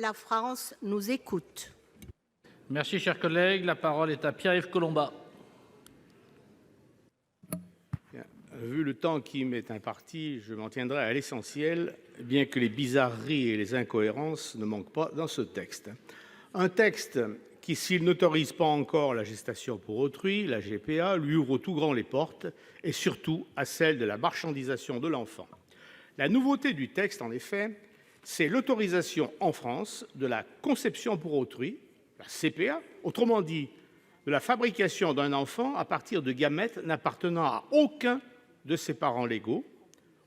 la France nous écoute. Merci, cher collègue. La parole est à Pierre-Yves Collombat. Vu le temps qui m'est imparti, je m'en tiendrai à l'essentiel, bien que les bizarreries et les incohérences ne manquent pas dans ce texte. Un texte qui, s'il n'autorise pas encore la gestation pour autrui, la GPA, lui ouvre tout grand les portes, et surtout à celle de la marchandisation de l'enfant. La nouveauté du texte, en effet, c'est l'autorisation en France de la conception pour autrui, la CPA, autrement dit, de la fabrication d'un enfant à partir de gamètes n'appartenant à aucun de ses parents légaux.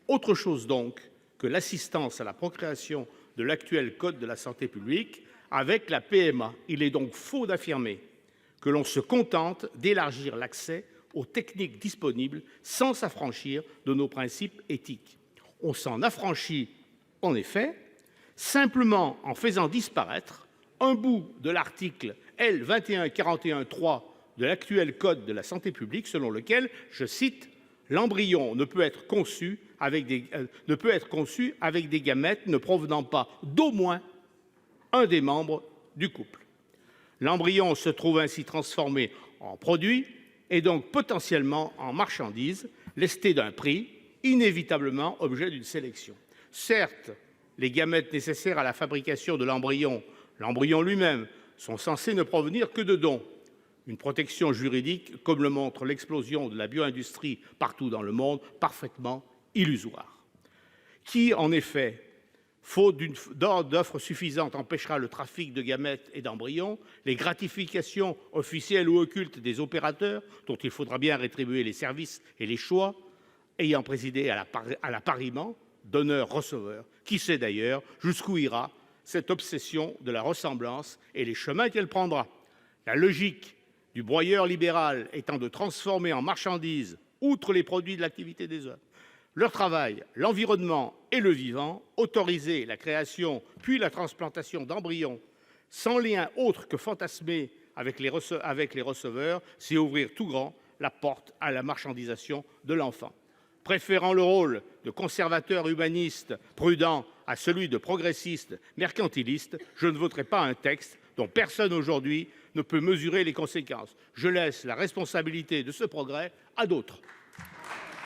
Autre chose donc que l'assistance à la procréation de l'actuel Code de la santé publique avec la PMA. Il est donc faux d'affirmer que l'on se contente d'élargir l'accès aux techniques disponibles sans s'affranchir de nos principes éthiques. On s'en affranchit, en effet, simplement en faisant disparaître un bout de l'article L. 2141-3 de l'actuel Code de la santé publique selon lequel, je cite, « l'embryon ne peut être conçu avec des gamètes ne provenant pas d'au moins un des membres du couple. L'embryon se trouve ainsi transformé en produit et donc potentiellement en marchandise, lestée d'un prix, inévitablement objet d'une sélection. Certes, les gamètes nécessaires à la fabrication de l'embryon lui-même, sont censés ne provenir que de dons. Une protection juridique, comme le montre l'explosion de la bio-industrie partout dans le monde, parfaitement illusoire. Qui, en effet, faute d'offres suffisantes, empêchera le trafic de gamètes et d'embryons, les gratifications officielles ou occultes des opérateurs, dont il faudra bien rétribuer les services et les choix, ayant présidé à l'appariement donneur-receveur. Qui sait d'ailleurs jusqu'où ira cette obsession de la ressemblance et les chemins qu'elle prendra. La logique du broyeur libéral étant de transformer en marchandises, outre les produits de l'activité des hommes, leur travail, l'environnement et le vivant, autoriser la création puis la transplantation d'embryons sans lien autre que fantasmé avec les receveurs, c'est ouvrir tout grand la porte à la marchandisation de l'enfant. Préférant le rôle de conservateur humaniste prudent à celui de progressiste mercantiliste, je ne voterai pas un texte dont personne aujourd'hui ne peut mesurer les conséquences. Je laisse la responsabilité de ce progrès à d'autres.